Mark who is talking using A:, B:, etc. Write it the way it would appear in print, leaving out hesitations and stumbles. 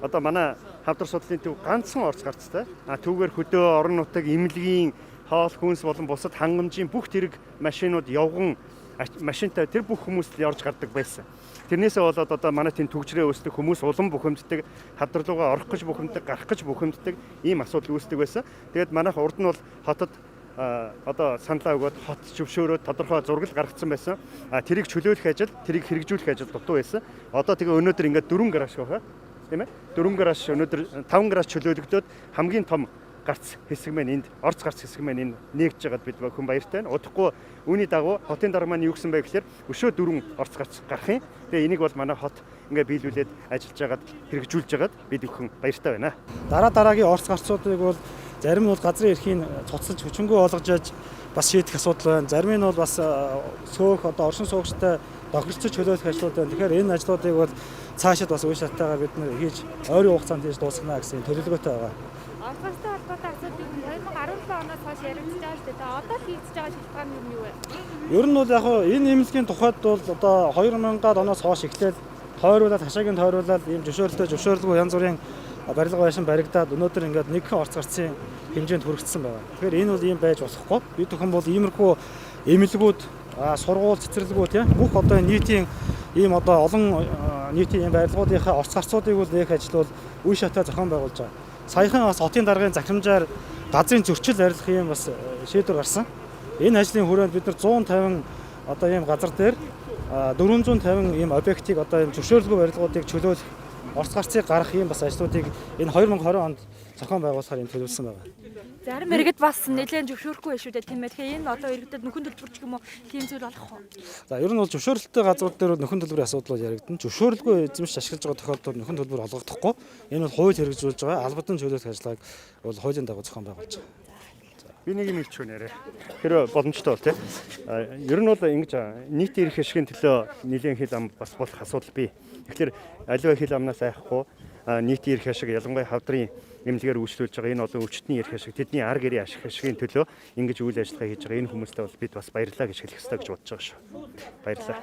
A: одоо манай хавдар судлалын төв ганцхан орц гарцтай. Түүгээр хөдөө орон нутаг эмнэлгийн хоол хүнс болон бусад хангамжийн бүх тэрэг машинууд явган машинтай тэр бүх хүмүүс л явж гардаг байсан. Тэрнээсээ болоод одоо манай тийм төгжрээ үүсдэг хүмүүс улам бухимддаг, хавдар руугаа орох гэж бухимддаг, гарах гэж бухимддаг ийм асуудал үүсдэг байсан. Тэгээд манайх урд нь бол хотод одоо саналаа өгөөд хот зөвшөөрөөд тодорхой зураг гаргацсан байсан. Тэрийг чөлөөлөх ажил, тэрийг хэрэгжүүлэх ажил дутуу байсан. Одоо тэгээ өнөөдөр ингээд 4 гараж байгаа. Тийм ээ? 4 гараж өнөөдөр 5 гараж чөлөөлөгдөд хамгийн том гарц хэсэг маань энд, орц гарц хэсэг маань энэ нэгж байгаад бид хүн баяртай байна. Удахгүй үүний дагуу хотын дарга маань юу гэсэн бэ гэхээр өшөө 4 орц гарц гарах юм. Тэгээ энийг бол манай хот ингээ биелүүлээд ажиллаж байгаад хэрэгжүүлж байгаад бид бүхэн баяртай байна.
B: Дараагийн орц гарцуудыг бол зарим нь бол газрын эрхийг цуцлж хүчингү олгож яаж бас шийдэх асуудал байна. Зарим нь бол бас сөөх одоо оршин суугчтай тохиролцож чөлөөлөх ажлууд байна. Тэгэхээр энэ ажлуудыг бол цаашид бас үе шатаагаар бид нэр хийж ойрын хугацаанд хийж дуусгана гэсэн төлөвлөгөөтэй байгаа.
C: Орцгортой холбоотой асуудлыг 2017 оноос хойш яригдж байгаа шүү дээ. Одоо хийгдэж байгаа шалтгаан нь юу вэ?
B: Ер нь бол яг энэ эмнэлгийн тухайд бол одоо 2000-аад оноос хойш эхлээд тойруулаад хашаагийн тойруулаад ийм зөвшөөрлгүй янз бүрийн барилга байшин баригдаад өнөөдөр ингээд нэгэн орц гарцын хэмжээнд хүрэгдсэн байна. Тэгэхээр энэ бол ийм байж болохгүй. Бид бүхэн бол иймэрхүү эмнэлгүүд, сургууль, цэцэрлэгүүд тийм бүх одоо нийтийн ийм одоо олон нийтийн ийм барилгуудынхаа орц гарцуудыг бол нээх ажил бол үе шатаа зохион байгуулж байгаа. Саяхан бас хотын даргын захирамжаар газрын зөрчил арилгах юм бас шийдвэр гарсан. Энэ ажлын хүрээнд бид нар 150 одоо ийм газар дээр 450 ийм объектыг одоо ийм зөвшөөрлгүй барилгуудыг чөлөөлөх, орц гарцыг гаргах ийм бас ажлуудыг энэ 2020 онд зохион байгуулахаар юм төлөвлөсөн байна.
C: Зарим иргэд бас нэлээд зөвшөөрөхгүй байх шүү дээ тийм ээ. Тэгэхээр энэ одоо иргэдэд нөхөн төлбөрч юм уу тийм зүйл болох уу?
B: За ер нь бол зөвшөөрлөлттэй газрууд дээр нөхөн төлбөрийн асуудал бол яригдана. Зөвшөөрлгүй эзэмшиж ашиглаж байгаа тохиолдолд нөхөн төлбөр олгогдохгүй. Энэ бол хууль хэрэгжүүлж байгаа албадан чөлөөлөх ажиллагааг бол хуулийн дагуу зохион байгуулж байгаа.
A: Би нэг юм хэлчихв нэрээ. Тэр боломжтой бол тийм. Ер нь бол ингэж нийтийн эрх ашигын төлөө нэлийн хил ам бас болох асуудал бий. Тэгэхээр аливаа хил амнаас айхгүй нийтийн эрх ашиг ялангуяа хавдрын эмнэлгээр үйлчлүүлж байгаа энэ олон өвчтний эрх ашиг, тэдний ар гэрийн ашигын төлөө ингэж үйл ажиллагаа хийж байгаа энэ хүмүүстээ бол бид бас баярлалаа гэж хэлэх ёстой гэж бодож байгаа шүү. Баярлалаа.